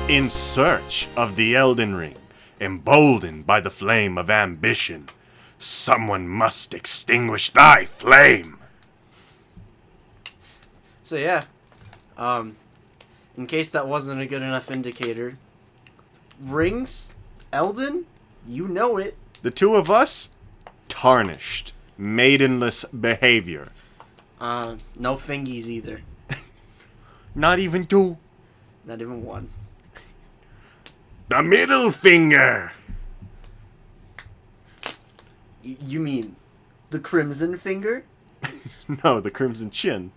In search of the Elden Ring, emboldened by the flame of ambition, someone must extinguish thy flame. So yeah, in case that wasn't a good enough indicator, rings, Elden, you know it. The two of us, tarnished, maidenless behavior. No fingies either. Not even two. Not even one. The middle finger. You mean the crimson finger? No, the crimson chin.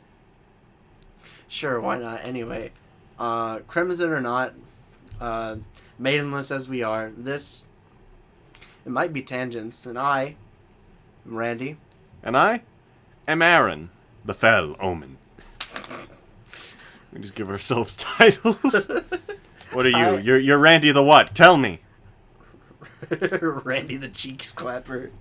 Sure, why not? Anyway, crimson or not, maidenless as we are, this, it might be tangents, and I am Randy. And I am Aaron, the fell omen. We just give ourselves titles. What are you? You're Randy the what? Tell me. Randy the cheeks clapper.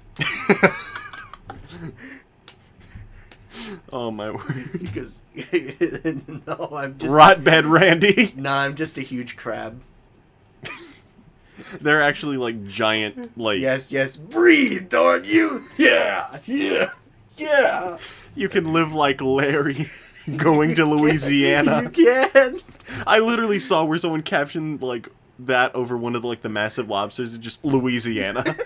Oh my word. Because no, I'm just Rotbed Randy. Nah, I'm just a huge crab. They're actually like giant, like Yes, breathe, don't you? Yeah. you can live like Larry, going to Louisiana. You can. I literally saw where someone captioned like that over one of the massive lobsters, just Louisiana.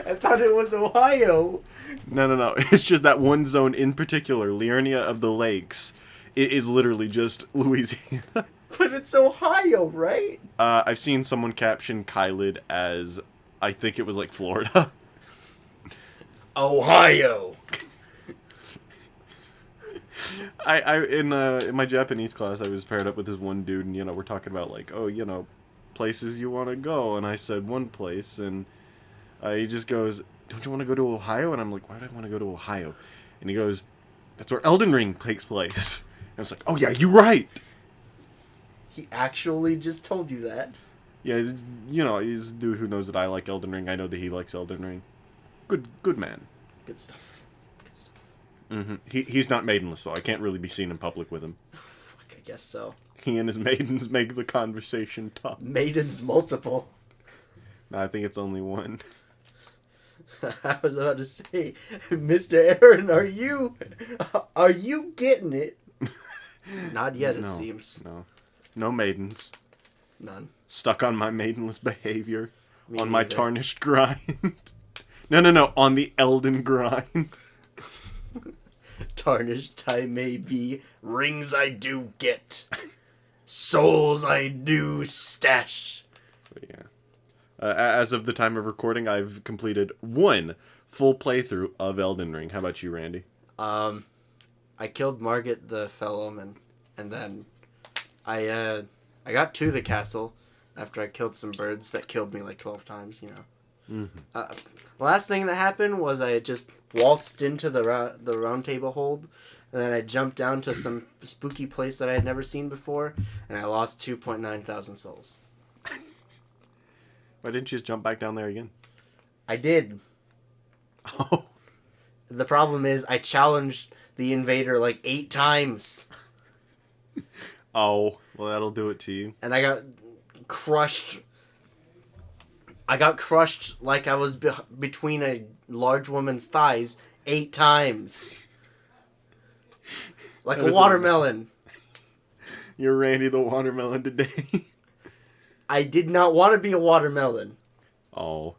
I thought it was Ohio. No. It's just that one zone in particular, Liurnia of the Lakes. It is literally just Louisiana. But it's Ohio, right? I've seen someone caption Kylid as, I think it was like Florida. Ohio. In my Japanese class, I was paired up with this one dude, and we're talking about like, places you want to go, and I said one place, and he just goes, "Don't you want to go to Ohio?" And I'm like, "Why do I want to go to Ohio?" And he goes, "That's where Elden Ring takes place." And I was like, "Oh yeah, you're right." He actually just told you that. Yeah, he's a dude who knows that I like Elden Ring. I know that he likes Elden Ring. Good man. Good stuff. Mm-hmm. He's not maidenless, though. I can't really be seen in public with him. Fuck, I guess so. He and his maidens make the conversation tough. Maidens multiple. No, I think it's only one. I was about to say, Mr. Aaron, are you getting it? Not yet, it seems. No maidens. None. Stuck on my maidenless behavior. Me on neither. my tarnished grind. No. On the Elden grind. Tarnished I may be, rings I do get, souls I do stash. Yeah. As of the time of recording, I've completed one full playthrough of Elden Ring. How about you, Randy? I killed Margit the Fell Omen, and then I got to the castle after I killed some birds that killed me like 12 times, Mm-hmm. The last thing that happened was I just waltzed into the round table hold, and then I jumped down to some spooky place that I had never seen before, and I lost 2.9 thousand souls. Why didn't you just jump back down there again? I did. Oh. The problem is I challenged the invader like 8 times. Oh, well that'll do it to you. And I got crushed. I got crushed like I was between a large woman's thighs 8 times. Like a watermelon. You're Randy the watermelon today. I did not want to be a watermelon. Oh.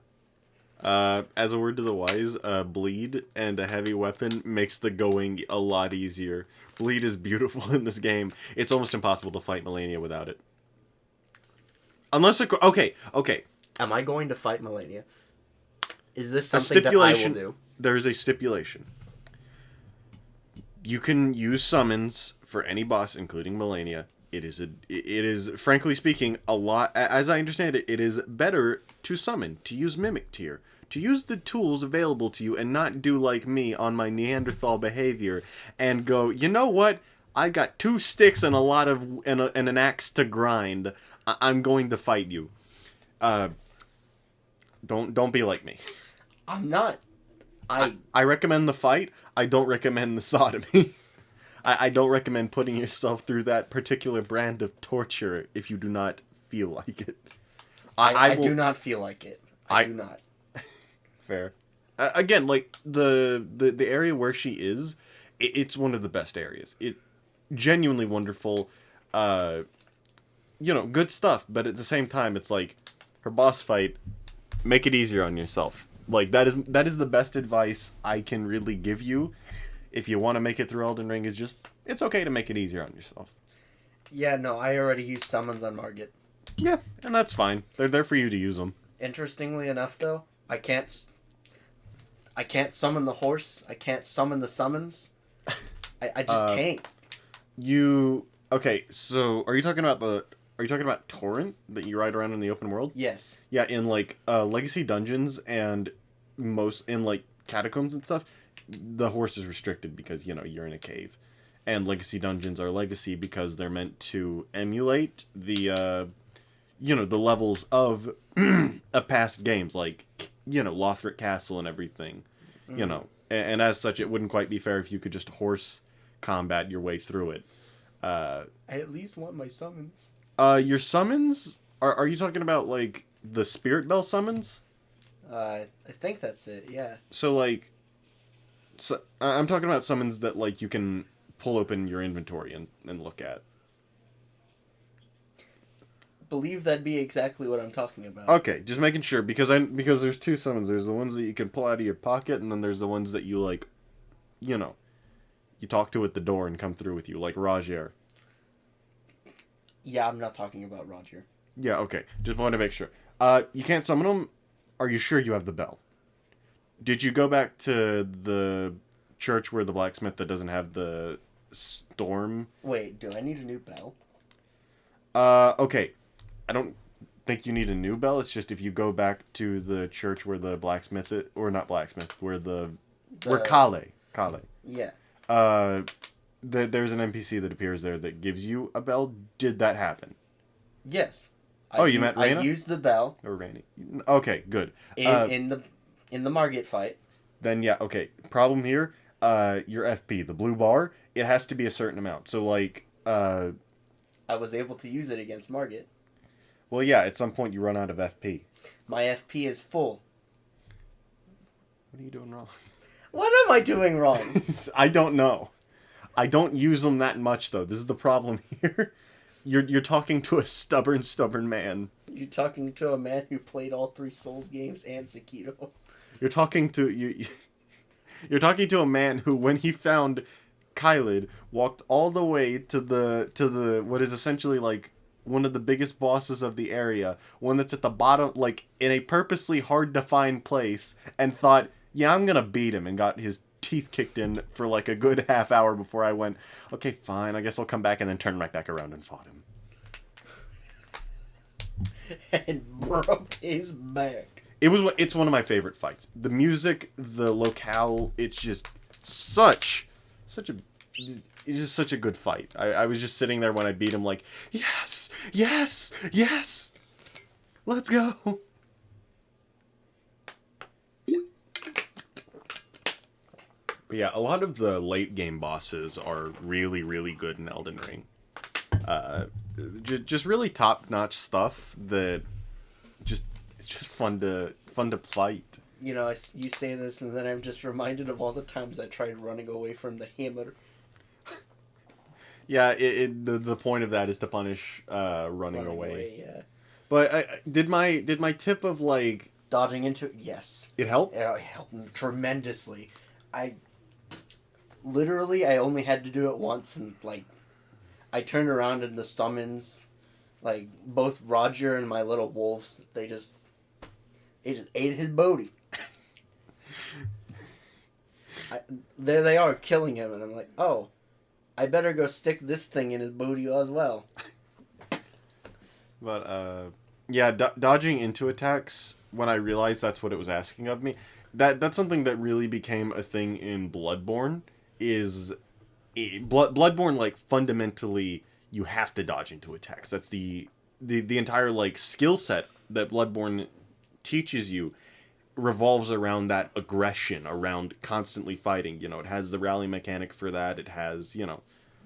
As a word to the wise, bleed and a heavy weapon makes the going a lot easier. Bleed is beautiful in this game. It's almost impossible to fight Melania without it. Unless it... Okay. Am I going to fight Melania? Is this something that I will do? There's a stipulation. You can use summons for any boss, including Melania. It is, frankly speaking, a lot... As I understand it, it is better to summon, to use Mimic Tier, to use the tools available to you and not do like me on my Neanderthal behavior and go, you know what? I got 2 sticks and and an axe to grind. I'm going to fight you. Don't be like me. I'm not. I recommend the fight. I don't recommend the sodomy. I don't recommend putting yourself through that particular brand of torture if you do not feel like it. I do not feel like it. I do not. Fair. Again, like the area where she is, it's one of the best areas. It genuinely wonderful. Good stuff. But at the same time, it's like her boss fight. Make it easier on yourself. Like that is the best advice I can really give you. If you want to make it through Elden Ring, is just it's okay to make it easier on yourself. Yeah, no, I already used summons on Margit. Yeah, and that's fine. They're there for you to use them. Interestingly enough, though, I can't summon the horse. I can't summon the summons. I just can't. Okay? So are you talking about Torrent that you ride around in the open world? Yes. Yeah, in like Legacy dungeons and most in like catacombs and stuff, the horse is restricted because you're in a cave, and Legacy dungeons are Legacy because they're meant to emulate the the levels of past games, like Lothric Castle and everything. And as such, it wouldn't quite be fair if you could just horse combat your way through it. I at least want my summons. Your summons are you talking about like the Spirit Bell summons? I think that's it. Yeah. So like, I'm talking about summons that like you can pull open your inventory and look at. Believe that'd be exactly what I'm talking about. Okay, just making sure because there's two summons. There's the ones that you can pull out of your pocket, and then there's the ones that you like, you talk to at the door and come through with you, like Roger. Yeah, I'm not talking about Roger. Yeah, okay. Just wanted to make sure. You can't summon them. Are you sure you have the bell? Did you go back to the church where the blacksmith that doesn't have the storm? Wait, do I need a new bell? Okay. I don't think you need a new bell. It's just if you go back to the church where the blacksmith or not blacksmith, where where Kale. Yeah. There's an NPC that appears there that gives you a bell. Did that happen? Yes. You met Raina? I used the bell. Or Rainy. Okay, good. In the Margit fight. Then yeah, okay. Problem here, your FP, the blue bar, it has to be a certain amount. So like I was able to use it against Margit. Well, yeah, at some point you run out of FP. My FP is full. What are you doing wrong? What am I doing wrong? I don't know. I don't use them that much, though. This is the problem here. You're talking to a stubborn man. You're talking to a man who played all 3 Souls games and Sekiro. You're talking You're talking to a man who, when he found Kylid, walked all the way to the what is essentially like one of the biggest bosses of the area, one that's at the bottom, like in a purposely hard to find place, and thought, yeah, I'm gonna beat him, and got his teeth kicked in for like a good half hour before I went, okay, fine, I guess I'll come back, and then turn right back around and fought him. And broke his back. It's one of my favorite fights. The music, the locale, it's just such a good fight. I was just sitting there when I beat him like, yes, let's go. But yeah, a lot of the late game bosses are really, really good in Elden Ring. Just really top notch stuff that it's just fun to fight. You know, you say this, and then I'm just reminded of all the times I tried running away from the hammer. Yeah, the point of that is to punish running away. Yeah. But did my tip of like dodging into it? Yes. It helped? It helped tremendously. I only had to do it once, and like I turned around and the summons, like both Roger and my little wolves, they just ate his booty. There they are killing him, and I'm like, oh, I better go stick this thing in his booty as well. But yeah, dodging into attacks when I realized that's what it was asking of me. That's something that really became a thing in Bloodborne. Bloodborne, like, fundamentally you have to dodge into attacks. That's the entire like skill set that Bloodborne teaches you revolves around that aggression, around constantly fighting. You know, it has the rally mechanic for that. It has,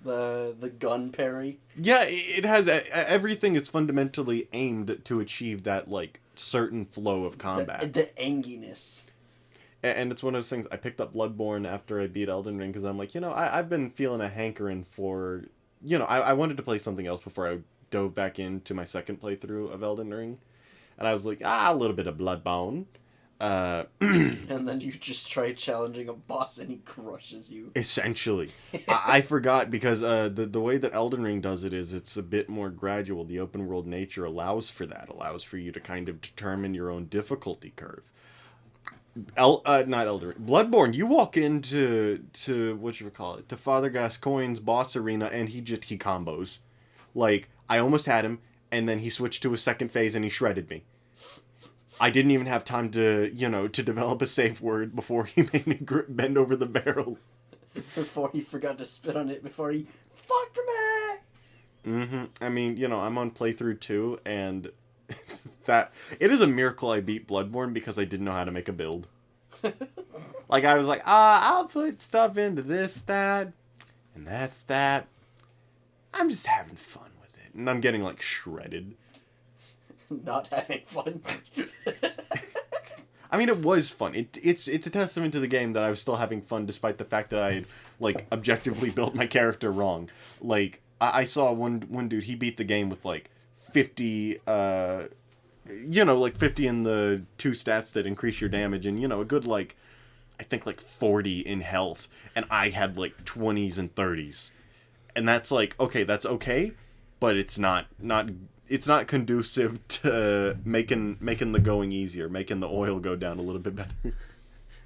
The gun parry. Yeah, it has everything is fundamentally aimed to achieve that like certain flow of combat. The anginess. And it's one of those things. I picked up Bloodborne after I beat Elden Ring because I'm like, I've been feeling a hankering for, I wanted to play something else before I dove back into my second playthrough of Elden Ring, and I was like, a little bit of Bloodborne. And then you just try challenging a boss and he crushes you. Essentially. I forgot because the way that Elden Ring does it is it's a bit more gradual. The open world nature allows for that. Allows for you to kind of determine your own difficulty curve. Not Elden Ring. Bloodborne, you walk into to Father Gascoigne's boss arena and he combos. Like, I almost had him and then he switched to a second phase and he shredded me. I didn't even have time to develop a safe word before he made me bend over the barrel. Before he forgot to spit on it, before he fucked me! Mm-hmm. I mean, I'm on playthrough 2, and that... It is a miracle I beat Bloodborne because I didn't know how to make a build. Like, I was like, I'll put stuff into this, that, and that's that. I'm just having fun with it. And I'm getting, like, shredded. Not having fun. I mean, it was fun. It's a testament to the game that I was still having fun despite the fact that I had, like, objectively built my character wrong. Like, I saw one dude, he beat the game with, like, 50, like 50 in the 2 stats that increase your damage and, a good, like, I think, like, 40 in health. And I had, like, 20s and 30s. And that's, like, okay, but it's not conducive to making the going easier, making the oil go down a little bit better.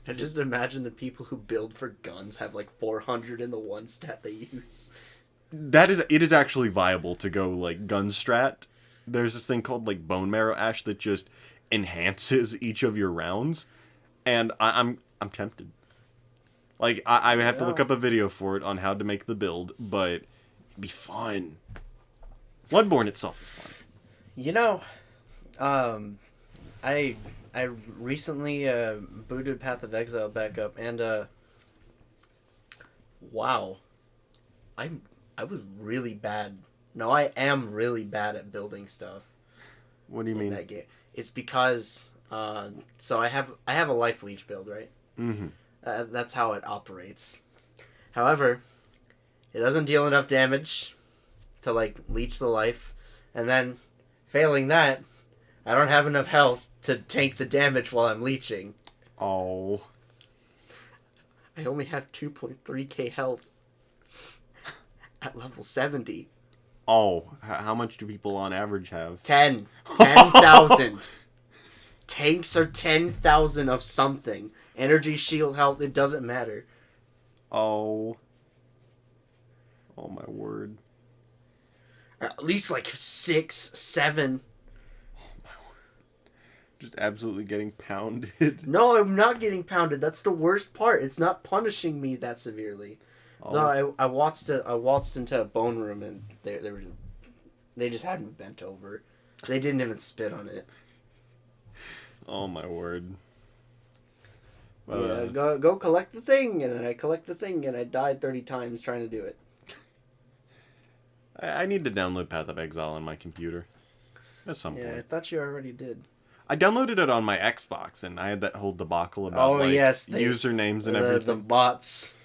I just imagine the people who build for guns have like 400 in the one stat they use. It is actually viable to go like gun strat. There's this thing called like bone marrow ash that just enhances each of your rounds, and I'm tempted. Like I would have to look up a video for it on how to make the build, but it'd be fun. Bloodborne itself is fun. I recently booted Path of Exile back up, and wow, I was really bad. No, I am really bad at building stuff. What do you mean? That game. It's because so I have a life leech build, right? Mm-hmm. That's how it operates. However, it doesn't deal enough damage to like leech the life, and then failing that, I don't have enough health to tank the damage while I'm leeching. Oh. I only have 2.3k health at level 70. Oh, how much do people on average have? 10,000. Tanks are 10,000 of something. Energy, shield, health, it doesn't matter. Oh my word. At least like 6, 7. Oh my word. Just absolutely getting pounded. No, I'm not getting pounded. That's the worst part. It's not punishing me that severely. Oh. No, I waltzed into a bone room and they just had me bent over. They didn't even spit on it. Oh my word. But, yeah, go collect the thing, and then I collect the thing, and I died 30 times trying to do it. I need to download Path of Exile on my computer. At some point. Yeah, I thought you already did. I downloaded it on my Xbox, and I had that whole debacle about usernames and everything. The bots.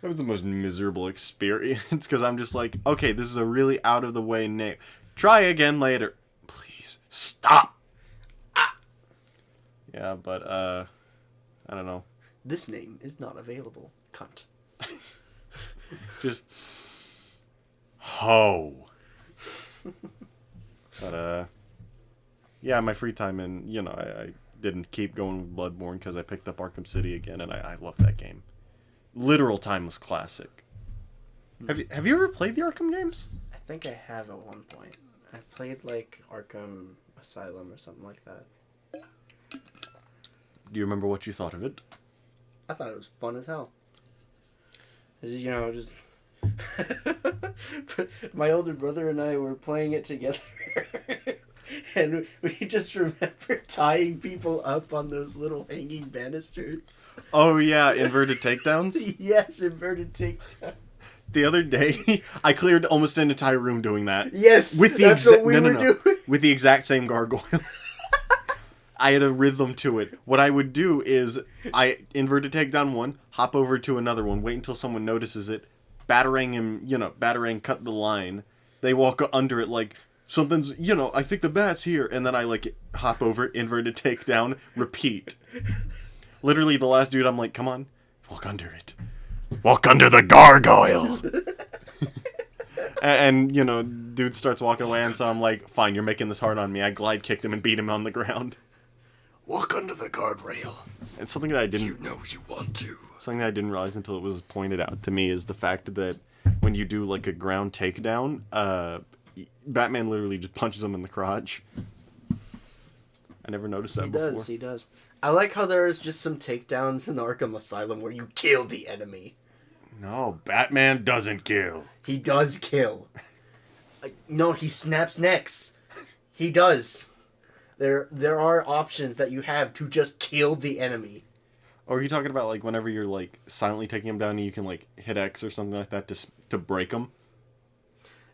That was the most miserable experience, because I'm just like, okay, this is a really out-of-the-way name. Try again later. Please, stop! Ah! Yeah, but, I don't know. This name is not available. Cunt. Just... Ho! But, yeah, my free time, and, I didn't keep going with Bloodborne, because I picked up Arkham City again, and I love that game. Literal timeless classic. Have you ever played the Arkham games? I think I have at one point. I played like Arkham Asylum or something like that. Do you remember what you thought of it? I thought it was fun as hell. Just my older brother and I were playing it together. And we just remember tying people up on those little hanging banisters. Oh, yeah, inverted takedowns? Yes, inverted takedowns. The other day, I cleared almost an entire room doing that. Yes, with the that's what we were doing. With the exact same gargoyle. I had a rhythm to it. What I would do is, I inverted takedown one, hop over to another one, wait until someone notices it, batarang cut the line. They walk under it like, something's, I think the bat's here. And then I, hop over, inverted takedown, repeat. Literally, the last dude, I'm like, come on, walk under it. Walk under the gargoyle! and, dude starts walking away, and so I'm like, fine, you're making this hard on me. I glide kicked him and beat him on the ground. Walk under the guardrail. And something that I didn't... You know you want to. Something that I didn't realize until it was pointed out to me is the fact that when you do, a ground takedown, Batman literally just punches him in the crotch. I never noticed that before. He does. I like how there's just some takedowns in Arkham Asylum where you kill the enemy. No, Batman doesn't kill. He does kill. No, he snaps necks. He does. There are options that you have to just kill the enemy. Or are you talking about, whenever you're, silently taking him down and you can, hit X or something like that to break him?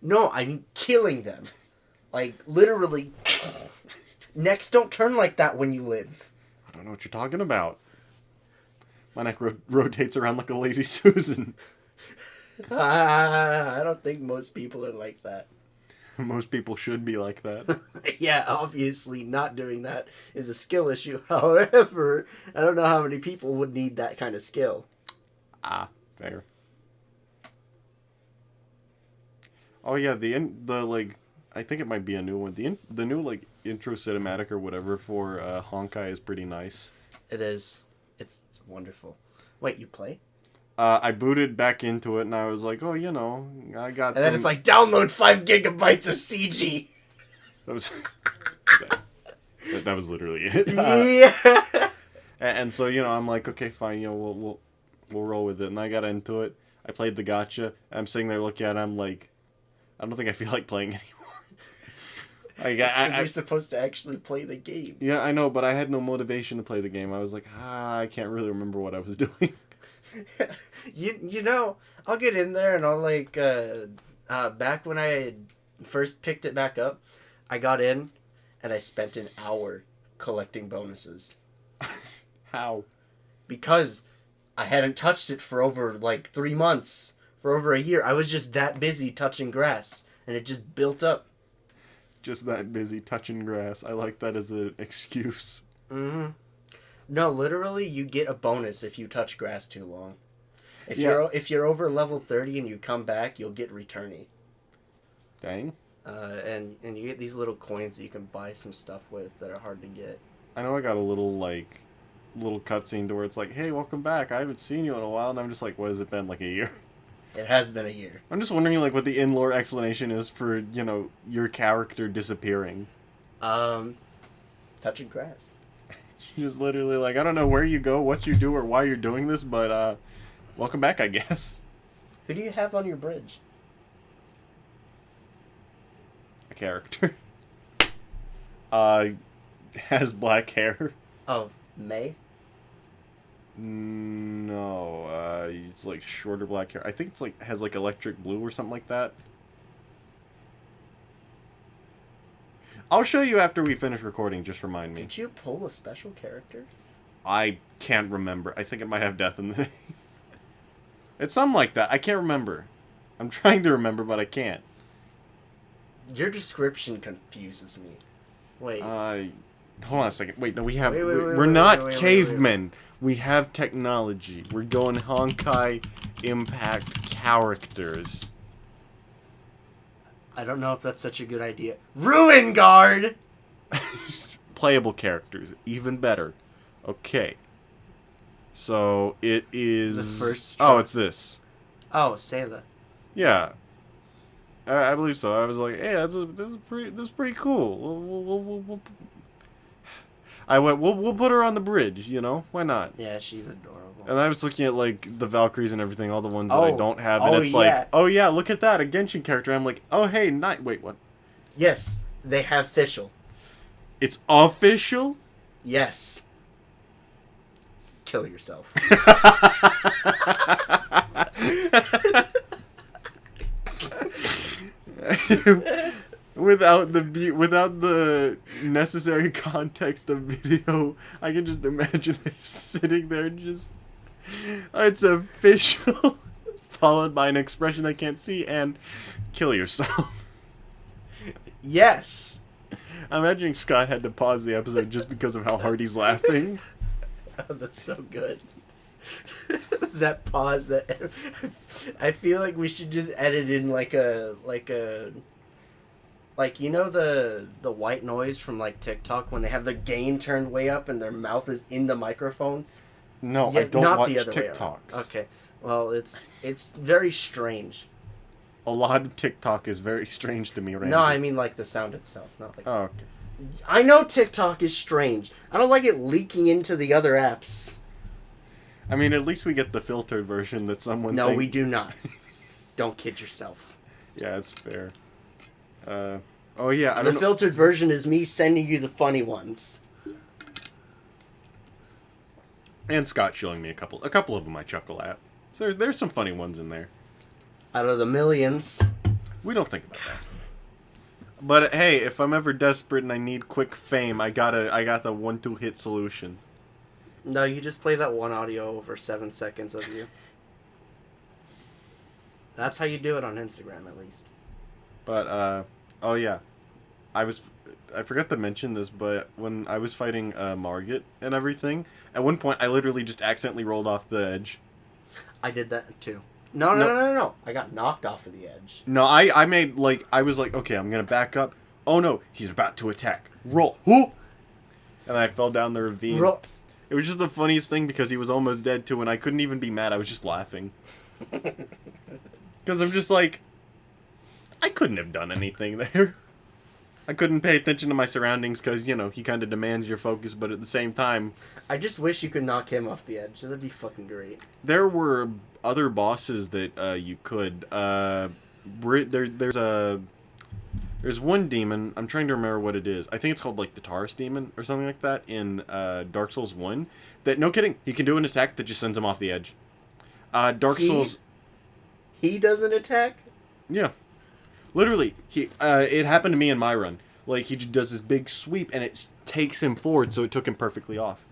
No, I mean killing them. Literally. Necks don't turn like that when you live. I don't know what you're talking about. My neck rotates around like a lazy Susan. I don't think most people are like that. Most people should be like that. Yeah, obviously not doing that is a skill issue. However, I don't know how many people would need that kind of skill. Ah, fair. Oh yeah, I think it might be a new one. The new intro cinematic or whatever for Honkai is pretty nice. It is. It's wonderful. Wait, you play? I booted back into it and I was like, oh, I got. And then it's like, download 5 gigabytes of CG. That was. that was literally it. Yeah. And so I'm like, okay, fine, we'll roll with it. And I got into it. I played the gacha. And I'm sitting there looking at it. I'm like, I don't think I feel like playing anymore. You're supposed to actually play the game. Yeah, I know, but I had no motivation to play the game. I was like, I can't really remember what I was doing. I'll get in there and I'll back when I first picked it back up, I got in and I spent an hour collecting bonuses. How? Because I hadn't touched it for over 3 months, for over a year. I was just that busy touching grass and it just built up. Just that busy touching grass. I like that as an excuse. Mm-hmm. No, literally, you get a bonus if you touch grass too long. If you're over level 30 and you come back, you'll get returnee. Dang. And you get these little coins that you can buy some stuff with that are hard to get. I know I got a little cutscene to where it's like, hey, welcome back. I haven't seen you in a while. And I'm just like, what has it been, a year? It has been a year. I'm just wondering, what the in-lore explanation is for, your character disappearing. Touching grass. Just literally I don't know where you go, what you do, or why you're doing this, but, welcome back, I guess. Who do you have on your bridge? A character. Has black hair. Oh, May? No, it's shorter black hair. I think it's has electric blue or something like that. I'll show you after we finish recording, just remind me. Did you pull a special character? I can't remember. I think it might have death in the name. It's something like that. I can't remember. I'm trying to remember, but I can't. Your description confuses me. Wait. Hold on a second. Wait, no, we have... We're not cavemen. We have technology. We're going Honkai Impact characters. I don't know if that's such a good idea. Ruin Guard! Playable characters. Even better. Okay. So, it is... The first... Oh, it's this. Oh, Sayla. Yeah. I believe so. I was like, hey, this is pretty cool. We'll put her on the bridge, Why not? Yeah, she's adorable. And I was looking at, the Valkyries and everything, all the ones that I don't have, and it's yeah. oh yeah, look at that, a Genshin character. I'm like, oh hey, wait, what? Yes, they have official. It's official? Yes. Kill yourself. without the necessary context of video, I can just imagine they're sitting there just. It's official, followed by an expression they can't see, and kill yourself. Yes. I'm imagining Scott had to pause the episode just because of how hard he's laughing. Oh, that's so good. That pause. That I feel like we should just edit in like you know the white noise from like TikTok when they have the gain turned way up and their mouth is in the microphone. No, Yeah, I don't not watch the other TikToks. Okay, well it's very strange. A lot of TikTok is very strange to me right now. No, I mean like the sound itself, not like. Oh, okay. I know TikTok is strange. I don't like it leaking into the other apps. I mean, at least we get the filtered version that someone. No, we do not. Don't kid yourself. Yeah, it's fair. Oh yeah, I don't The know. filtered version is me sending you the funny ones. And Scott showing me a couple of them I chuckle at. So there's some funny ones in there. Out of the millions. We don't think about that. But hey, if I'm ever desperate and I need quick fame, I got the 1-2 hit solution. No, you just play that one audio over 7 seconds of you. That's how you do it on Instagram, at least. But oh yeah, I forgot to mention this, but when I was fighting Margit and everything, at one point I literally just accidentally rolled off the edge. I did that too. No. I got knocked off of the edge. No, I made I was like, okay, I'm gonna back up. Oh no, he's about to attack. Roll. Whoop! And I fell down the ravine. Roll. It was just the funniest thing because he was almost dead too, and I couldn't even be mad. I was just laughing. Because I'm just like, I couldn't have done anything there. I couldn't pay attention to my surroundings because, you know, he kind of demands your focus, but at the same time... I just wish you could knock him off the edge. That'd be fucking great. There were other bosses that you could... There's one demon, I'm trying to remember what it is. I think it's called, like, the Taurus Demon or something like that in Dark Souls 1. That, no kidding, he can do an attack that just sends him off the edge. Souls... He doesn't attack? Yeah. Literally, it happened to me in my run. Like, he just does this big sweep, and it takes him forward, so it took him perfectly off.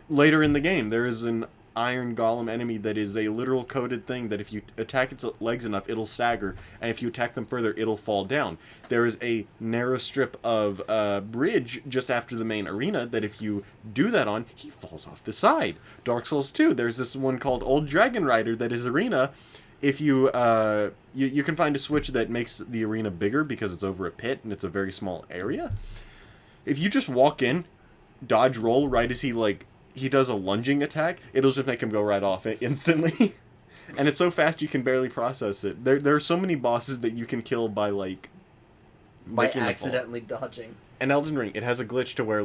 Later in the game, there is an iron golem enemy that is a literal coated thing that if you attack its legs enough, it'll stagger, and if you attack them further, it'll fall down. There is a narrow strip of bridge just after the main arena that if you do that on, he falls off the side. Dark Souls 2, there's this one called Old Dragon Rider that is arena. If you can find a switch that makes the arena bigger because it's over a pit and it's a very small area. If you just walk in, dodge roll right as he does a lunging attack, it'll just make him go right off it instantly. And it's so fast you can barely process it. There are so many bosses that you can kill by by accidentally dodging. In Elden Ring, it has a glitch to where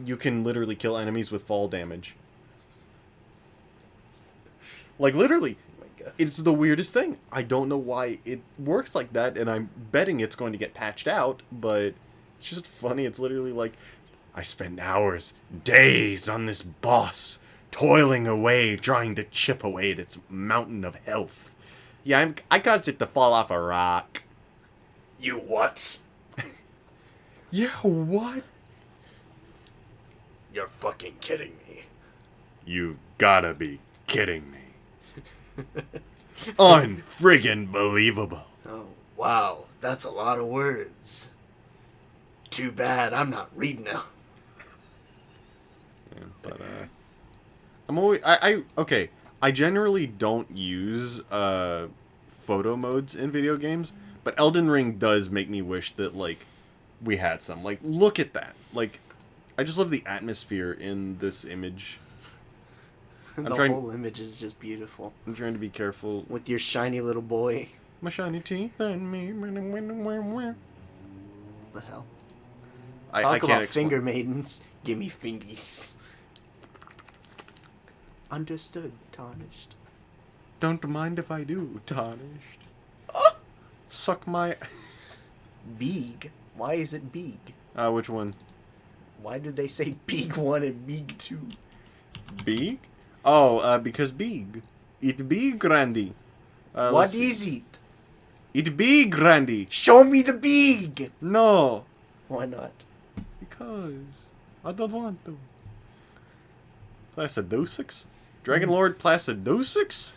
you can literally kill enemies with fall damage. Literally. It's the weirdest thing. I don't know why it works like that, and I'm betting it's going to get patched out, but it's just funny. It's literally I spent hours, days on this boss, toiling away, trying to chip away at its mountain of health. Yeah, I caused it to fall off a rock. You what? Yeah, what? You're fucking kidding me. You've gotta be kidding me. Unfriggin' believable. Oh, wow. That's a lot of words. Too bad I'm not reading now. Yeah, but, I'm always... okay. I generally don't use, photo modes in video games, but Elden Ring does make me wish that, we had some. Look at that. I just love the atmosphere in this image. Whole image is just beautiful. I'm trying to be careful. With your shiny little boy. My shiny teeth and me. What the hell? I Talk can't about explain. finger maidens. Gimme fingies. Understood, Tarnished. Don't mind if I do, Tarnished. Suck my... Beeg? Why is it Beeg? Which one? Why did they say Beeg 1 and Beeg 2? Beeg? Oh, because Beeg. It be Grandy. What is it? It big, Randy. Show me the big! No. Why not? Because I don't want to. Placidosix? Dragon Lord Placidosix?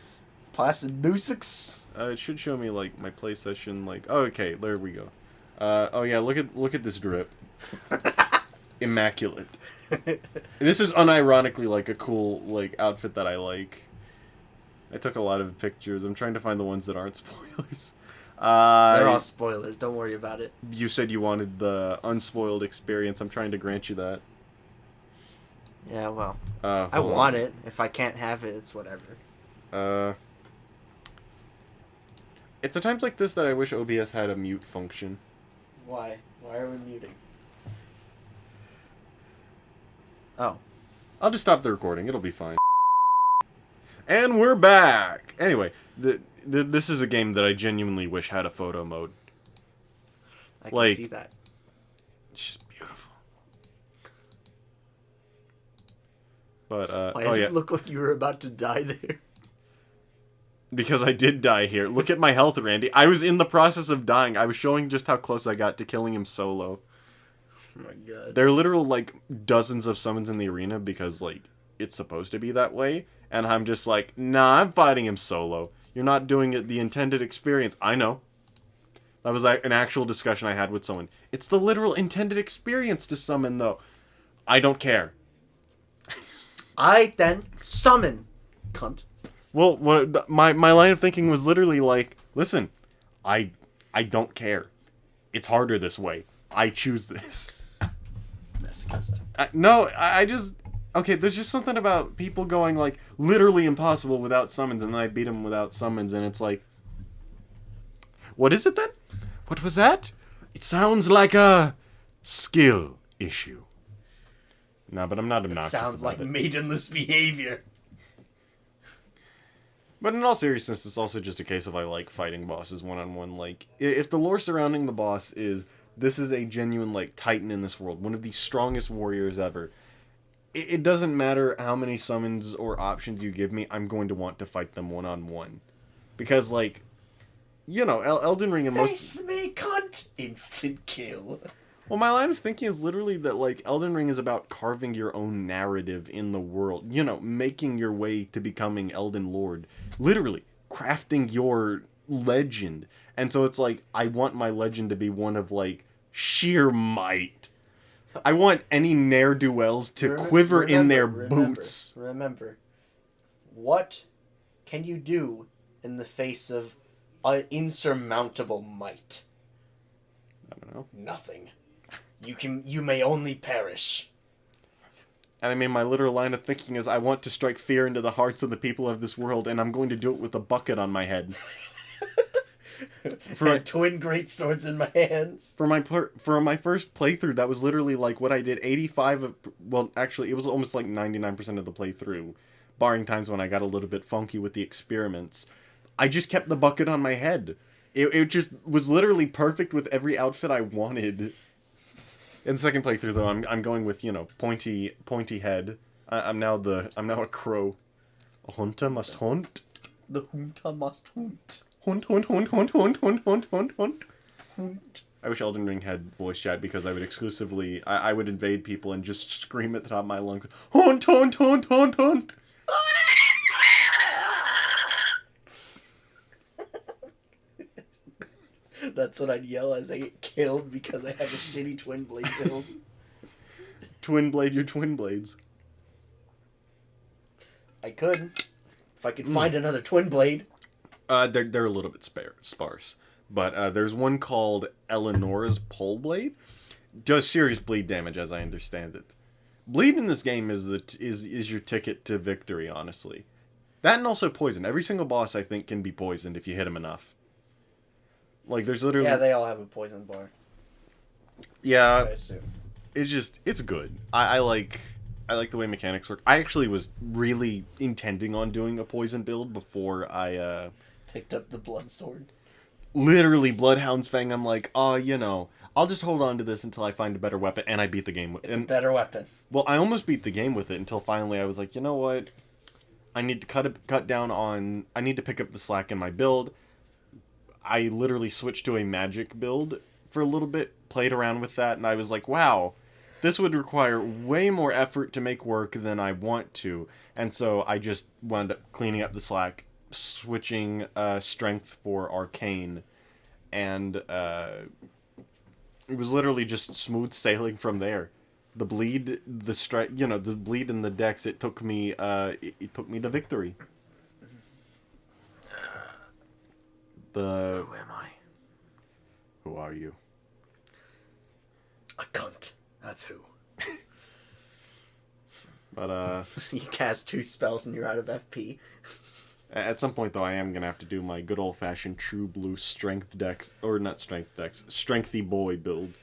Placidosix? It should show me, like, my play session, like... Oh, okay, there we go. Oh, yeah, look at this drip. Immaculate. This is unironically, like, a cool, like, outfit that I like. I took a lot of pictures. I'm trying to find the ones that aren't spoilers. They're all spoilers. Don't worry about it. You said you wanted the unspoiled experience. I'm trying to grant you that. Yeah, well. I want it. If I can't have it, it's whatever. It's at times like this that I wish OBS had a mute function. Why? Why are we muting? Oh. I'll just stop the recording. It'll be fine. And we're back! Anyway, this is a game that I genuinely wish had a photo mode. I can see that. It's just beautiful. But, Why did it look like you were about to die there? Because I did die here. Look at my health, Randy. I was in the process of dying. I was showing just how close I got to killing him solo. Oh my god. There are literal, like, dozens of summons in the arena because, like, it's supposed to be that way. And I'm just like, nah, I'm fighting him solo. You're not doing it the intended experience. I know. That was like an actual discussion I had with someone. It's the literal intended experience to summon, though. I don't care. I then summon, cunt. Well, my line of thinking was literally like, listen, I don't care. It's harder this way. I choose this. Disgusting. I just... Okay, there's just something about people going, like, literally impossible without summons, and then I beat them without summons, and it's like... What is it then? What was that? It sounds like a skill issue. No, but I'm not obnoxious. It sounds like maidenless behavior. But in all seriousness, it's also just a case of I like fighting bosses one-on-one. Like, if the lore surrounding the boss is, this is a genuine, like, titan in this world, one of the strongest warriors ever, it doesn't matter how many summons or options you give me, I'm going to want to fight them one-on-one. Because, like, you know, Elden Ring and most... Face me, cunt! Instant kill. Well, my line of thinking is literally that, like, Elden Ring is about carving your own narrative in the world. You know, making your way to becoming Elden Lord. Literally, crafting your legend. And so it's like, I want my legend to be one of, like, sheer might. I want any ne'er-do-wells to quiver in their boots. Remember, what can you do in the face of insurmountable might? I don't know. Nothing. You may only perish. And I mean, my literal line of thinking is I want to strike fear into the hearts of the people of this world, and I'm going to do it with a bucket on my head. For twin great swords in my hands. For my first playthrough, that was literally like what I did 85 of... Well, actually, it was almost like 99% of the playthrough, barring times when I got a little bit funky with the experiments. I just kept the bucket on my head. It just was literally perfect with every outfit I wanted. In the second playthrough, though, I'm going with, you know, pointy head. I'm now a crow. A hunter must hunt. The hunter must hunt. Hunt, hunt, hunt, hunt, hunt, hunt, hunt, hunt, hunt. Hunt. I wish Elden Ring had voice chat because I would exclusively... I would invade people and just scream at the top of my lungs. Hunt, hunt, hunt, hunt, hunt. That's what I'd yell as I get killed because I have a shitty twin blade build. Twin blade your twin blades. I could. If I could find another twin blade. They're a little bit sparse. But there's one called Eleonora's Pole Blade. Does serious bleed damage, as I understand it. Bleed in this game is your ticket to victory, honestly. That and also poison. Every single boss, I think, can be poisoned if you hit him enough. Like, there's literally... Yeah, they all have a poison bar. Yeah. I assume. It's good. I like the way mechanics work. I actually was really intending on doing a poison build before I, picked up the blood sword. Literally, Bloodhound's Fang, I'm like, oh, you know, I'll just hold on to this until I find a better weapon, and I beat the game with it. It's a better weapon. Well, I almost beat the game with it until finally I was like, you know what? I need to cut down on... I need to pick up the slack in my build. I literally switched to a magic build for a little bit, played around with that, and I was like, wow, this would require way more effort to make work than I want to. And so I just wound up cleaning up the slack, switching strength for arcane, and it was literally just smooth sailing from there. The bleed, the bleed in the decks. It took me to victory. Who am I? Who are you? A cunt. That's who. But You cast 2 spells and you're out of FP. at some point though, I am gonna have to do my good old fashioned true blue strength decks, or not strength decks, strengthy boy build.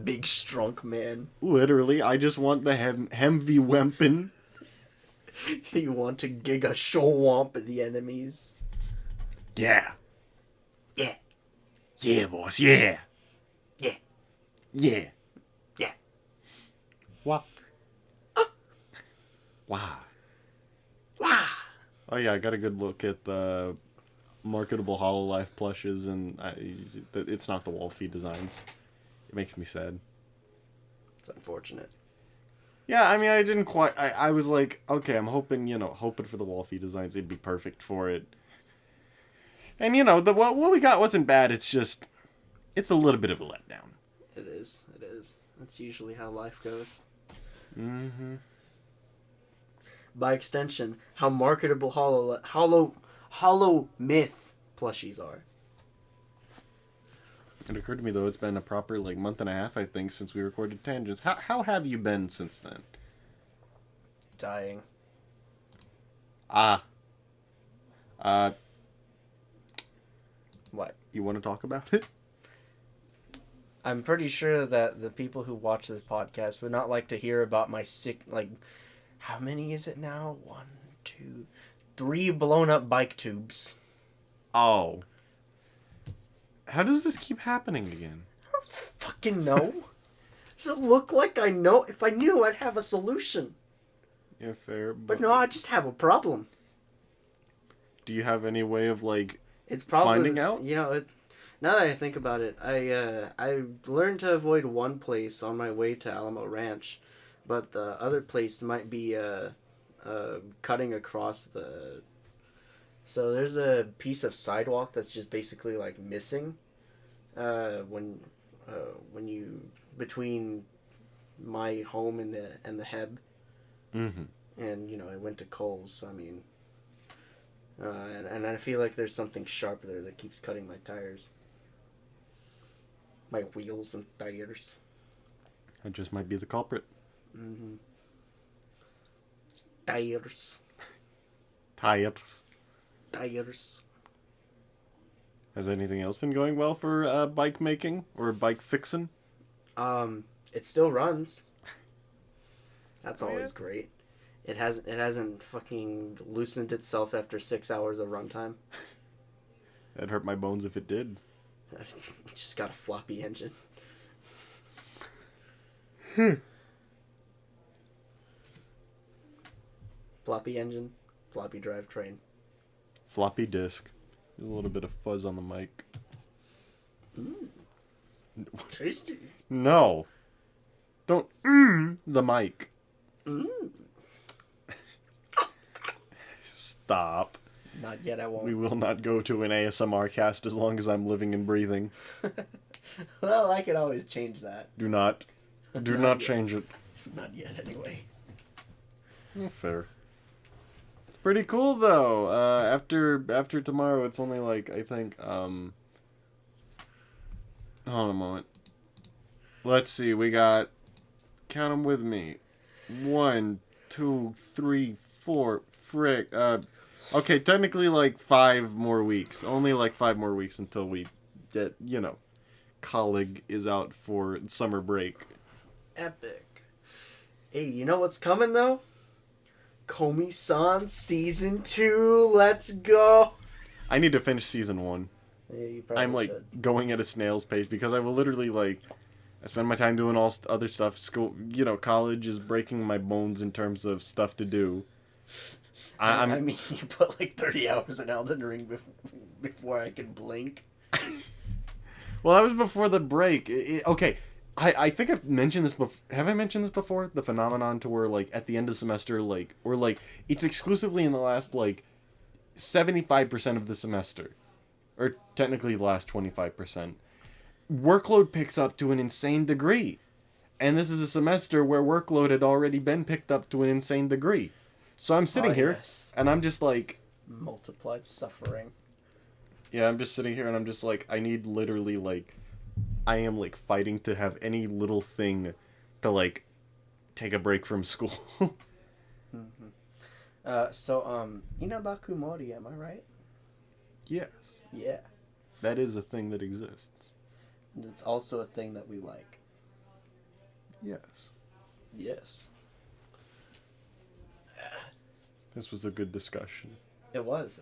Big strong man. Literally, I just want the heavy weapon. You want to giga showwomp at the enemies. Yeah. Yeah. Yeah, boss. Yeah. Yeah. Yeah. Yeah. What? Wow. Wow. Oh yeah, I got a good look at the marketable Hololive plushes, and it's not the Wolfie designs. It makes me sad. It's unfortunate. Yeah, I mean, I didn't quite... I was like, okay, I'm hoping for the Wolfie designs. It'd be perfect for it. And, what we got wasn't bad. It's just... It's a little bit of a letdown. It is. It is. That's usually how life goes. Mm-hmm. By extension, how marketable Hollow Myth plushies are. It occurred to me, though, it's been a proper, month and a half, I think, since we recorded Tangents. How have you been since then? Dying. What? You want to talk about it? I'm pretty sure that the people who watch this podcast would not like to hear about my sick, how many is it now? 1, 2, 3 blown up bike tubes. Oh. How does this keep happening again? I don't fucking know. Does it look like I know? If I knew, I'd have a solution. Yeah, fair. But no, I just have a problem. Do you have any way of, it's probably, finding out? Now that I think about it, I learned to avoid one place on my way to Alamo Ranch, but the other place might be cutting across the... So there's a piece of sidewalk that's just basically missing when you between my home and the Heb. Mm-hmm. And I went to Kohl's. So, I mean, and I feel like there's something sharp there that keeps cutting my tires, my wheels and tires. That just might be the culprit. Mm-hmm. Tires. Tires. Tires. Has anything else been going well for bike making or bike fixing? It still runs. That's always great. It hasn't fucking loosened itself after 6 hours of runtime. That'd hurt my bones if it did. It just got a floppy engine. Floppy engine, floppy drivetrain. Floppy disk. A little bit of fuzz on the mic. Tasty. No. Don't the mic. Stop. Not yet, I won't. We will not go to an ASMR cast as long as I'm living and breathing. Well, I could always change that. Do not. Do not change it. Not yet, anyway. Fair. It's pretty cool, though. After tomorrow, it's only I think, hold on a moment. Let's see, we got, count them with me. 1, 2, 3, 4, frick. Okay, technically 5 more weeks. Only 5 more weeks until we get, colleague is out for summer break. Epic. Hey, you know what's coming, though? Komi-san Season 2, let's go! I need to finish Season 1. Yeah, you probably I'm should. going at a snail's pace because I will literally I spend my time doing all other stuff. School, college is breaking my bones in terms of stuff to do. I mean, you put 30 hours in Elden Ring before I could blink. Well, that was before the break. Okay, I think I've mentioned this before. Have I mentioned this before? The phenomenon to where, like, at the end of the semester, like, or, like, it's exclusively in the last, like, 75% of the semester. Or technically the last 25%. Workload picks up to an insane degree. And this is a semester where workload had already been picked up to an insane degree. So I'm sitting here, yes. and I'm just like... Multiplied suffering. Yeah, I'm just sitting here, and I'm just like, I need literally, like... I am, like, fighting to have any little thing to, like, take a break from school. Inabaku Mori, am I right? Yes. Yeah. That is a thing that exists. And it's also a thing that we like. Yes. Yes. This was a good discussion. It was.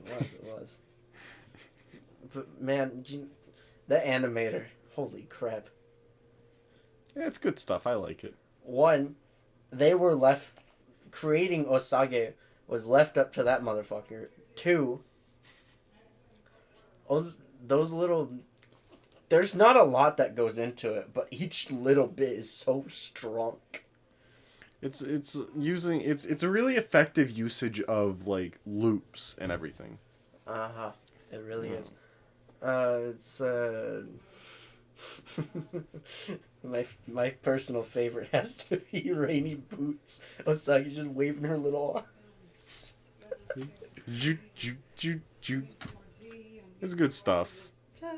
But, man, that animator, holy crap. Yeah, it's good stuff. I like it. One, they were left... Creating Osage was left up to that motherfucker. Two, those little... There's not a lot that goes into it, but each little bit is so strong. It's a really effective usage of, like, loops and everything. Uh-huh. It really is. My personal favorite has to be Rainy Boots. Osagi's just waving her little arms. It's good stuff. I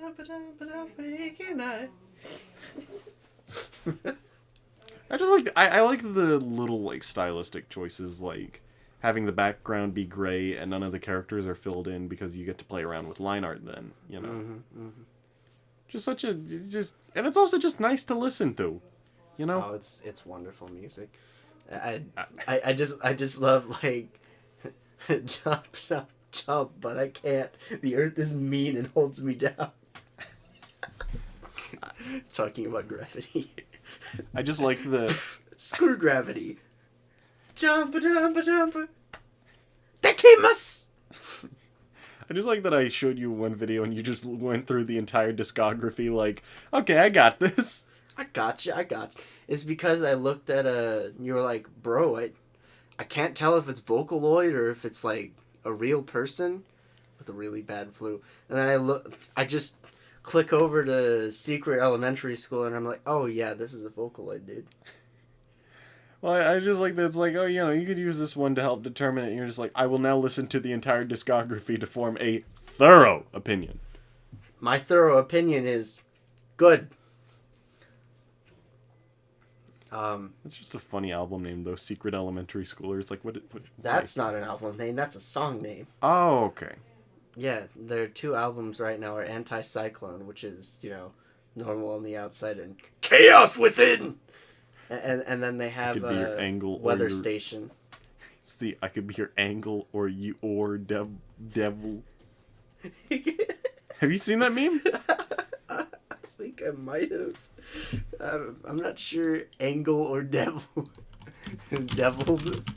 like the little, like, stylistic choices, like having the background be gray and none of the characters are filled in because you get to play around with line art then, you know. And it's also just nice to listen to, you know. Oh, it's wonderful music. I just love, like, jump, jump, jump, but I can't. The earth is mean and holds me down. Talking about gravity. I just like the... Screw gravity. Jump, jump, jump. Dekimasu! I just like that I showed you one video and you just went through the entire discography like, okay, I got this. I got you. It's because I looked at you were like, bro, I can't tell if it's Vocaloid or if it's, like, a real person with a really bad flu. And then I just click over to Secret Elementary School and I'm like, oh yeah, this is a Vocaloid, dude. Well, I just like that it's like, oh, you know, you could use this one to help determine it. And you're just like, I will now listen to the entire discography to form a thorough opinion. My thorough opinion is good. It's just a funny album name, though. Secret Elementary Schooler. It's like, what That's not an album name. That's a song name. Oh, okay. Yeah, their two albums right now are Anti-Cyclone, which is, you know, normal on the outside, and Chaos Within! And then they have Could be your angle Weather or your, Station. It's the I could be your angle or devil. Have you seen that meme? I think I might have. I'm not sure. Angle or devil. Deviled.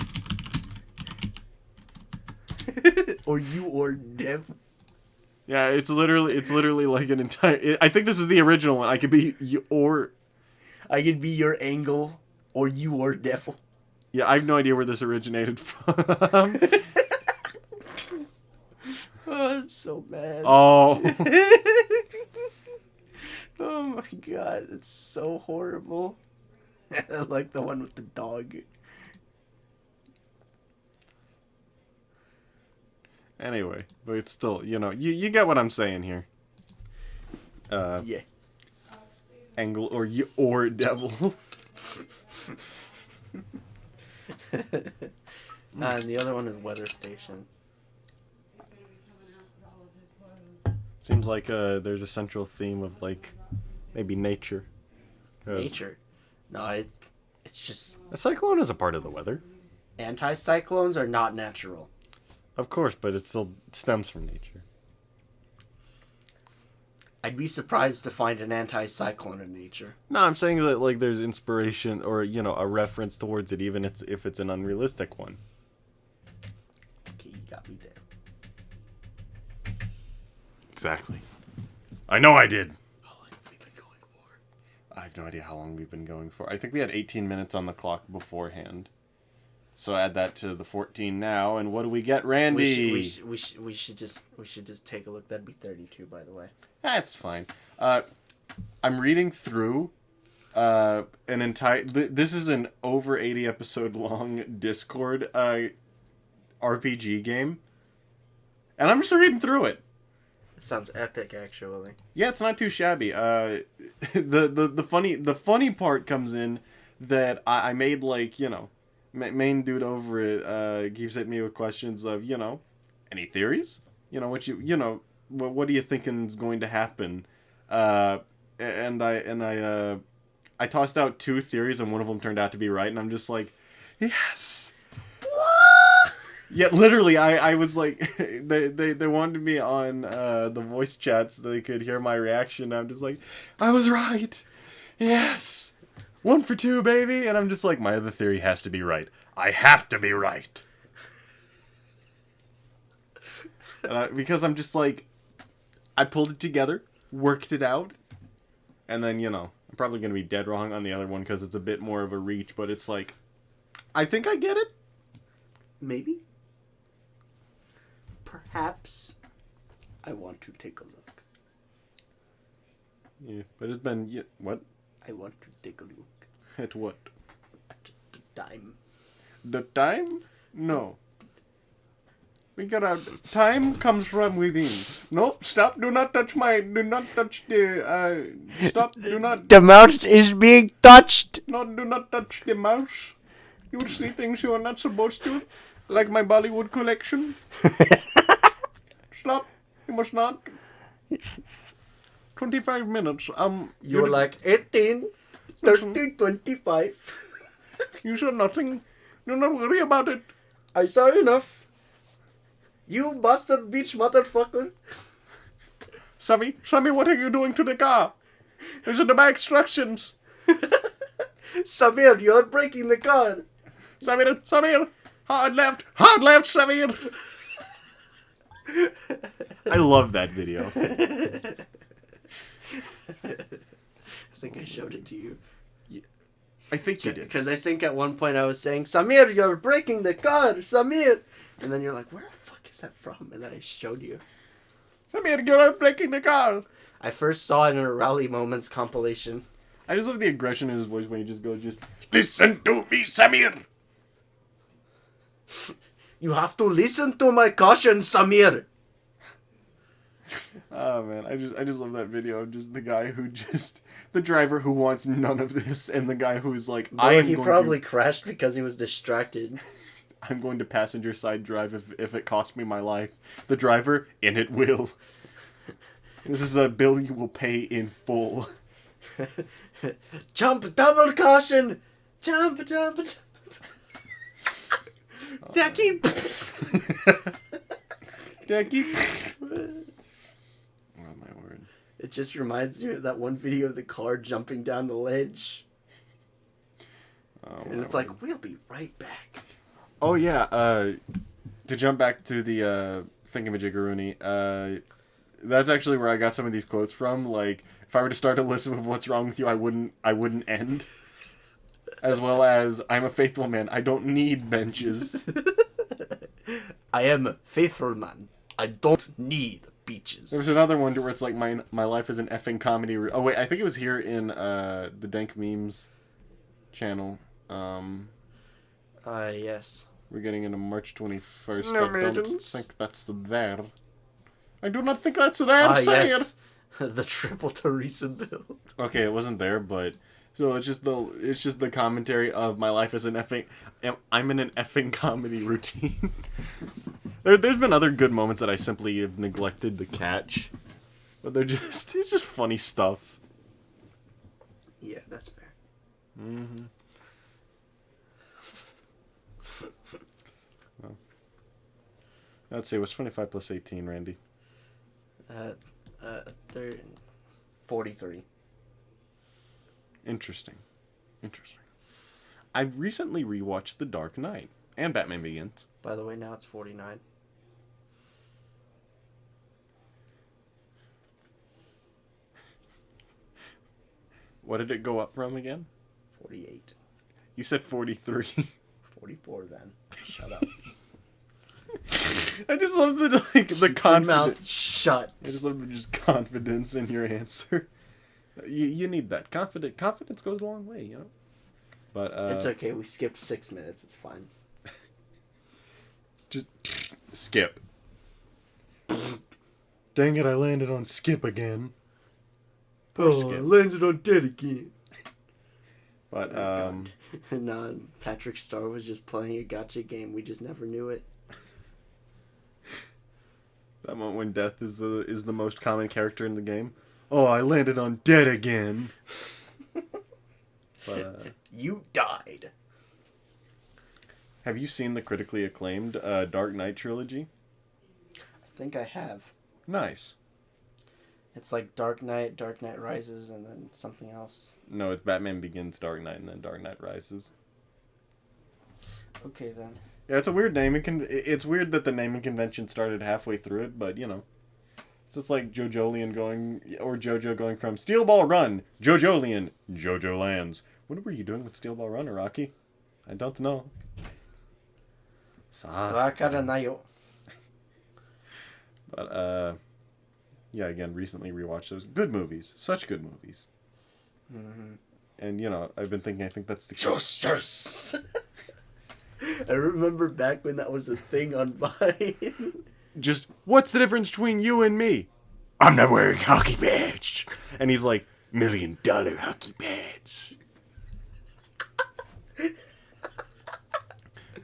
Or you or devil. Yeah, it's literally like an entire... I think this is the original one. I could be I could be your angle, or you or devil. Yeah, I have no idea where this originated from. Oh, it's so bad. Oh. Oh my god, it's so horrible. I like the one with the dog. Anyway, but it's still, you know, you get what I'm saying here. Yeah. Angle or devil. And the other one is Weather Station. Seems like there's a central theme of, like, maybe nature. Nature? No, it's just... A cyclone is a part of the weather. Anti-cyclones are not natural. Of course, but it still stems from nature. I'd be surprised to find an anti-cyclone in nature. No, I'm saying that, like, there's inspiration or, you know, a reference towards it, even if it's an unrealistic one. Okay, you got me there. Exactly. I know I did. How long have we been going for? I have no idea how long we've been going for. I think we had 18 minutes on the clock beforehand. So add that to the 14 now, and what do we get, Randy? We should just take a look. That'd be 32, by the way. That's fine. I'm reading through an entire. This is an over 80 episode long Discord RPG game, and I'm just reading through it. It sounds epic, actually. Yeah, it's not too shabby. The funny part comes in that I made, like, you know, main dude over it keeps hitting me with questions of, you know, any theories? You know, what do you thinking is going to happen? And I tossed out 2 theories, and one of them turned out to be right, and I'm just like, yes. Yeah, literally, I was like, they wanted me on the voice chats so they could hear my reaction. I'm just like, I was right. Yes. 1 for 2, baby. And I'm just like, my other theory has to be right. I have to be right. Because I'm just like, I pulled it together, worked it out, and then, you know, I'm probably going to be dead wrong on the other one because it's a bit more of a reach, but it's like, I think I get it. Maybe. Perhaps. I want to take a look. Yeah, but it's been... Yeah, what? I want to take a look. At what? At the time. The time? No. We gotta... Time comes from within. No, stop. Do not touch Do not touch the... Stop. Do not... The mouse is being touched! No, do not touch the mouse. You will see things you are not supposed to. Like my Bollywood collection. Stop. You must not. 25 minutes. You're like 18, 30, 25. You said nothing. Do not worry about it. I saw enough. You bastard bitch motherfucker. Sammy, what are you doing to the car? These are my instructions. Samir, you're breaking the car. Samir, hard left, Samir. I love that video. I think I showed it to you. I think you did. Because I think at one point I was saying, Samir, you're breaking the car, Samir. And then you're like, where the fuck is that from? And then I showed you. Samir, you're breaking the car. I first saw it in a Rally Moments compilation. I just love the aggression in his voice when he just goes, listen to me, Samir. You have to listen to my caution, Samir. Oh man, I just love that video of just the guy who the driver who wants none of this, and the guy who's like, He probably crashed because he was distracted. I'm going to passenger side drive if it costs me my life. The driver, and it will. This is a bill you will pay in full. Jump, double caution! Jump. Decky! Decky! Oh my word. It just reminds me of that one video of the car jumping down the ledge. Oh, and it's like, we'll be right back. Oh yeah, to jump back to the thingamajiggeroony, that's actually where I got some of these quotes from. Like, if I were to start a list of what's wrong with you, I wouldn't end. As well as, I'm a faithful man. I don't need benches. I am a faithful man. I don't need beaches. There was another one where it's like, my life is an effing comedy. Oh wait, I think it was here in the Dank Memes channel. Yes. We're getting into March 21st. No, I don't maidens. think that's there. I do not think that's there, sire. Yes. The triple Teresa build. Okay, it wasn't there, but so it's just the commentary of my life as an effing. I'm in an effing comedy routine. There's been other good moments that I simply have neglected to catch, but it's just funny stuff. Yeah, that's fair. Mm-hmm. Well, let's see. What's 25 plus 18, Randy? 43. Interesting. I recently rewatched The Dark Knight and Batman Begins. By the way, now it's 49. What did it go up from again? 48. You said 43. 44 then. Shut up. I just love the Your confidence. mouth shut. I just love the just confidence in your answer. You need that. Confidence goes a long way, you know? But It's okay, we skipped 6 minutes, it's fine. Just skip. Dang it, I landed on skip again. Poor skip. I landed on dead again. But, No, Patrick Star was just playing a gotcha game, we just never knew it. that moment when death is the most common character in the game. Oh, I landed on dead again. But, You died. have you seen the critically acclaimed Dark Knight trilogy? I think I have. Nice. It's like Dark Knight Rises, and then something else. No, it's Batman Begins, Dark Knight, and then Dark Knight Rises. Okay, then. Yeah, it's a weird naming it's weird that the naming convention started halfway through it, but, you know. It's just like JoJolian JoJo going from Steel Ball Run, JoJolian, JoJo Lands. What were you doing with Steel Ball Run, Araki? I don't know. Wakaranayo. But, yeah, again, recently rewatched those. Good movies. Such good movies. Mm-hmm. And, you know, I think that's the... Justice! I remember back when that was a thing on Vine. Just, what's the difference between you and me? I'm not wearing hockey badge. And he's like, $1 million hockey badge.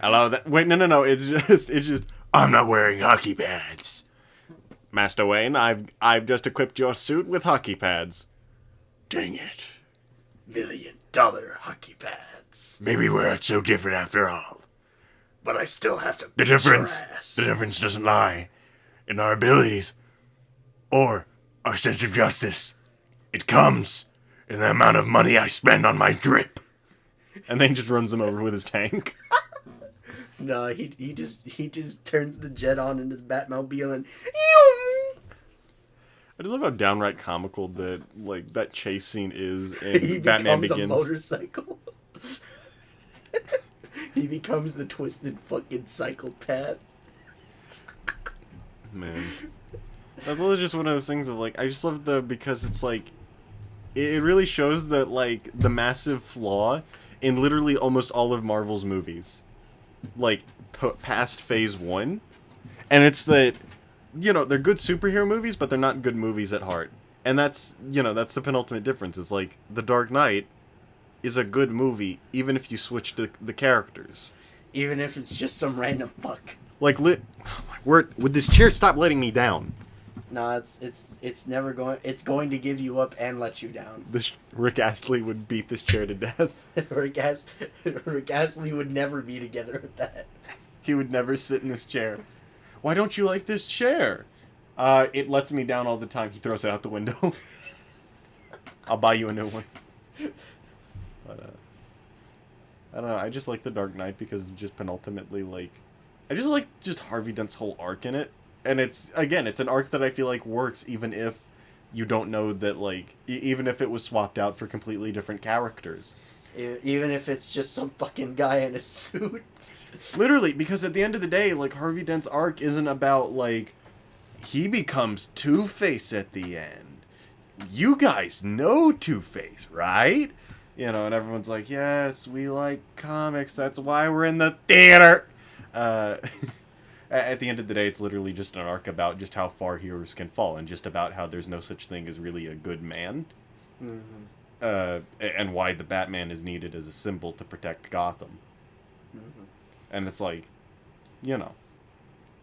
Hello, wait, no, it's just, I'm not wearing hockey pads. Master Wayne, I've just equipped your suit with hockey pads. Dang it. $1 million hockey pads. Maybe we're not so different after all. But I still have to The beat your difference ass. doesn't lie in our abilities or our sense of justice. It comes in the amount of money I spend on my drip. And then he just runs him over with his tank. No, he just turns the jet on into the Batmobile and I just love how downright comical that chase scene is he in Batman becomes Begins. a motorcycle. He becomes the twisted fucking psychopath. Man. That's really just one of those things of like, I just love because it's like, it really shows that like the massive flaw in literally almost all of Marvel's movies. Like, past phase 1. And it's that, you know, they're good superhero movies, but they're not good movies at heart. And that's the penultimate difference. It's like, The Dark Knight is a good movie, even if you switch the characters. Even if it's just some random fuck. Like, would this chair stop letting me down? No, it's never going. It's going to give you up and let you down. Rick Astley would beat this chair to death. Rick Astley would never be together with that. He would never sit in this chair. Why don't you like this chair? It lets me down all the time. He throws it out the window. I'll buy you a new one. But, I don't know. I just like The Dark Knight because it's just penultimately, like... I just like just Harvey Dent's whole arc in it. And it's an arc that I feel like works even if you don't know that, like... even if it was swapped out for completely different characters. Even if it's just some fucking guy in a suit. Literally, because at the end of the day, like, Harvey Dent's arc isn't about, like... he becomes Two-Face at the end. You guys know Two-Face, right? You know, and everyone's like, yes, we like comics. That's why we're in the theater. At the end of the day, it's literally just an arc about just how far heroes can fall and just about how there's no such thing as really a good man. Mm-hmm. And why the Batman is needed as a symbol to protect Gotham. Mm-hmm. And it's like, you know,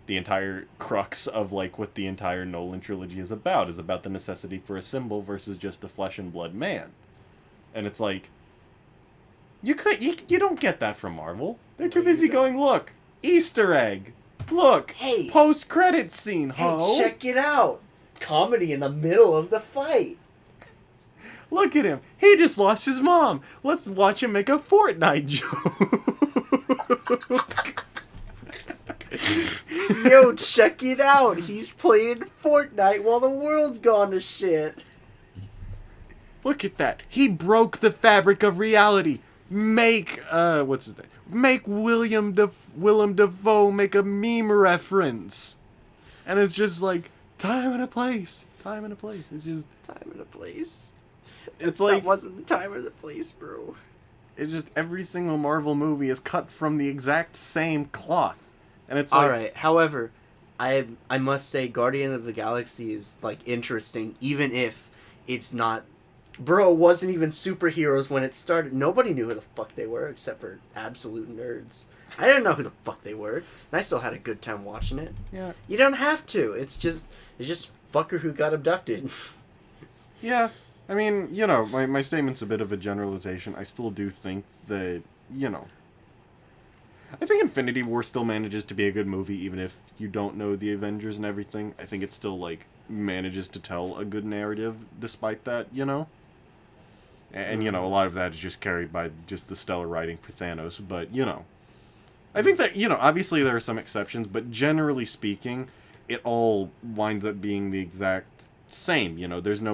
the entire crux of, like, what the entire Nolan trilogy is about the necessity for a symbol versus just a flesh and blood man. And it's like, you don't get that from Marvel. They're too busy going, look, Easter egg. Look, hey, post-credit scene, ho. Hey, check it out. Comedy in the middle of the fight. Look at him. He just lost his mom. Let's watch him make a Fortnite joke. Yo, check it out. He's playing Fortnite while the world's gone to shit. Look at that. He broke the fabric of reality. Make, what's his name? Make Willem Dafoe make a meme reference. And it's just like, time and a place. Time and a place. It's just... Time and a place. It's like... That wasn't the time or the place, bro. It's just every single Marvel movie is cut from the exact same cloth. And it's like... Alright, however, I must say Guardian of the Galaxy is, like, interesting, even if it's not... Bro, it wasn't even superheroes when it started. Nobody knew who the fuck they were, except for absolute nerds. I didn't know who the fuck they were, and I still had a good time watching it. Yeah. You don't have to. It's just fucker who got abducted. Yeah. I mean, you know, my statement's a bit of a generalization. I still do think that, you know... I think Infinity War still manages to be a good movie, even if you don't know the Avengers and everything. I think it still, like, manages to tell a good narrative despite that, you know? And, you know, a lot of that is just carried by just the stellar writing for Thanos, but, you know. I think that, you know, obviously there are some exceptions, but generally speaking, it all winds up being the exact same, you know? There's no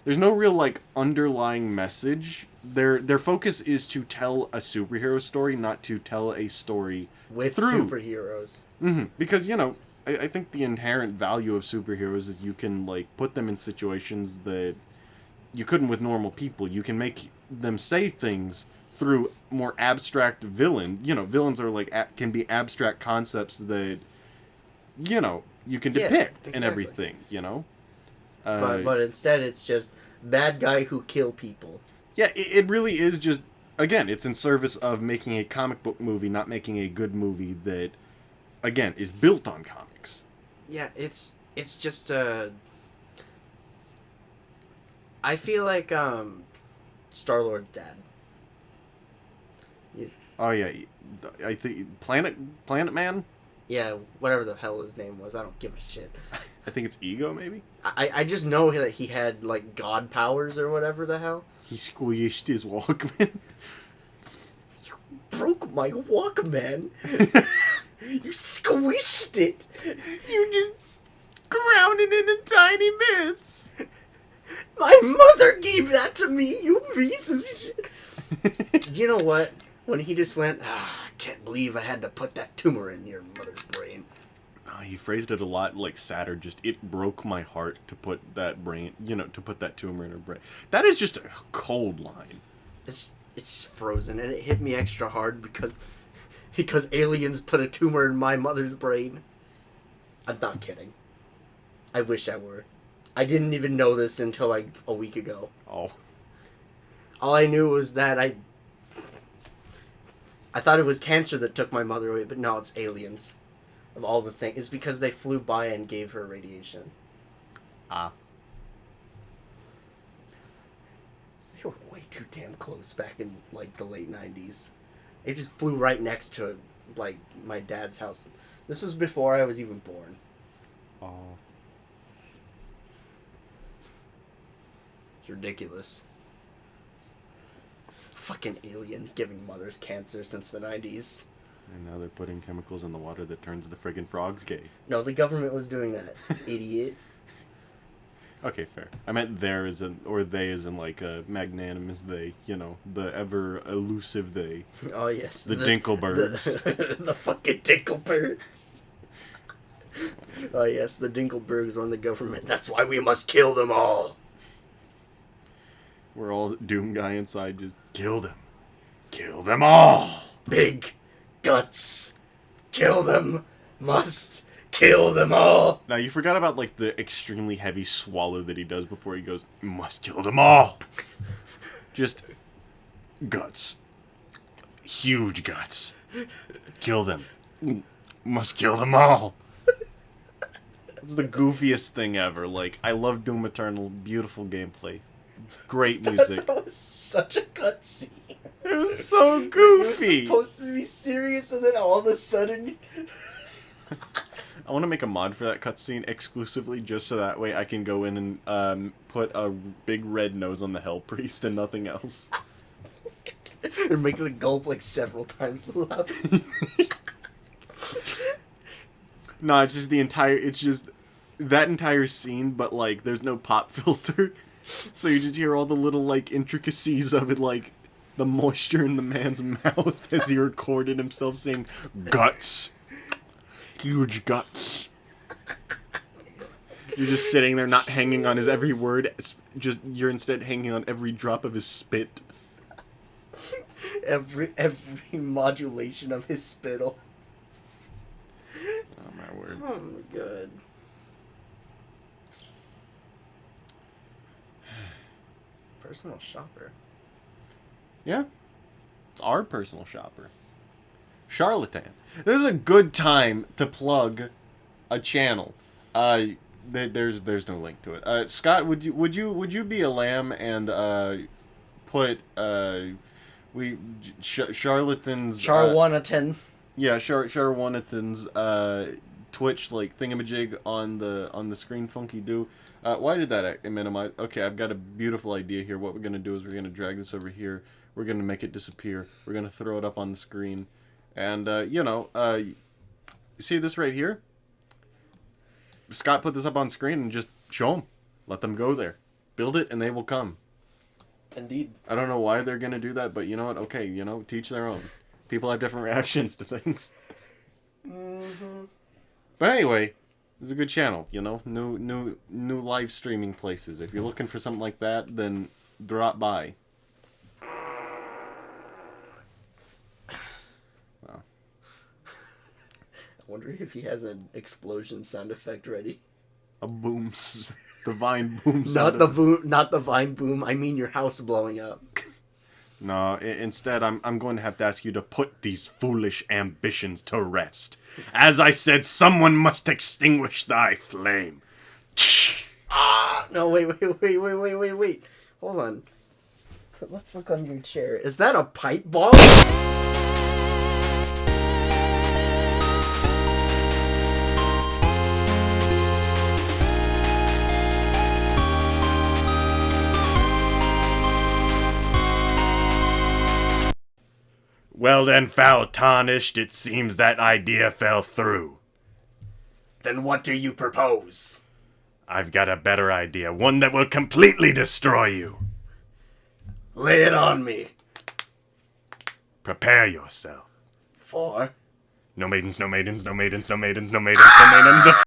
real, like, underlying message. Their focus is to tell a superhero story, not to tell a story With through superheroes. Mm-hmm. Because, you know, I think the inherent value of superheroes is you can, like, put them in situations that you couldn't with normal people. You can make them say things through more abstract villain. You know, villains are, like, can be abstract concepts that, you know, you can depict and everything, you know? But instead it's just bad guy who kill people. Yeah, it really is just, again, it's in service of making a comic book movie, not making a good movie that, again, is built on comics. Yeah, it's just I feel like Star-Lord's dad. Oh yeah, I think Planet Man. Yeah, whatever the hell his name was, I don't give a shit. I think it's Ego, maybe. I just know that he had like god powers or whatever the hell. He squished his Walkman. You broke my Walkman. You squished it. You just ground it into tiny bits. My mother gave that to me, you piece of shit. You know what? When he just went, I can't believe I had to put that tumor in your mother's brain. He phrased it a lot like sadder. Just, it broke my heart to put that brain, you know, to put that tumor in her brain. That is just a cold line. It's frozen, and it hit me extra hard because aliens put a tumor in my mother's brain. I'm not kidding. I wish I were. I didn't even know this until like a week ago. Oh. All I knew was that I thought it was cancer that took my mother away, but no, it's aliens. Of all the things. It's because they flew by and gave her radiation. Ah. They were way too damn close back in, like, the late 90s. They just flew right next to, like, my dad's house. This was before I was even born. Oh. It's ridiculous. Fucking aliens giving mothers cancer since the 90s. And now they're putting chemicals in the water that turns the friggin' frogs gay. No, the government was doing that, idiot. Okay, fair. I meant there as in, or they as in like a magnanimous they, you know, the ever elusive they. Oh, yes. The Dinkelbergs. The fucking Dinkelbergs. Oh, yes, the Dinkelbergs on the government. That's why we must kill them all. We're all Doom guy inside, just kill them. Kill them all! Big guts. Kill them. Must kill them all. Now, you forgot about, like, the extremely heavy swallow that he does before he goes, must kill them all! Just guts. Huge guts. Kill them. Must kill them all! It's the goofiest thing ever. Like, I love Doom Eternal. Beautiful gameplay. Great music. That was such a cutscene. It was so goofy. It was supposed to be serious, and then all of a sudden... I want to make a mod for that cutscene exclusively just so that way I can go in and put a big red nose on the Hell Priest and nothing else. And make the gulp like several times louder. No, it's just that entire scene, but like there's no pop filter. So you just hear all the little, like, intricacies of it, like, the moisture in the man's mouth as he recorded himself saying, guts. Huge guts. You're just sitting there not hanging on his every word. You're instead hanging on every drop of his spit. Every modulation of his spittle. Oh, my word. Oh, my God. Personal shopper. Yeah. It's our personal shopper. Charlatan. This is a good time to plug a channel. There's no link to it. Scott, would you be a lamb and put Charlatan's Charwanatan. yeah, Charwanatan's Twitch like thingamajig on the screen, Funky Do. Why did that minimize? Okay, I've got a beautiful idea here. What we're gonna do is we're gonna drag this over here. We're gonna make it disappear. We're gonna throw it up on the screen, and you see this right here? Scott put this up on screen and just show them. Let them go there. Build it and they will come. Indeed. I don't know why they're gonna do that, but you know what? Okay, teach their own. People have different reactions to things. Mm-hmm. But anyway, it's a good channel, new live streaming places. If you're looking for something like that, then drop by. Well, I wonder if he has an explosion sound effect ready. a boom, divine boom. Not the vine boom. I mean your house blowing up. No, instead, I'm going to have to ask you to put these foolish ambitions to rest. As I said, someone must extinguish thy flame. No, wait. Hold on. Let's look on your chair. Is that a pipe bomb? Well then, Foul Tarnished, it seems that idea fell through. Then what do you propose? I've got a better idea, one that will completely destroy you. Lay it on me. Prepare yourself. For? No maidens, no maidens, no maidens, no maidens, no maidens, no maidens.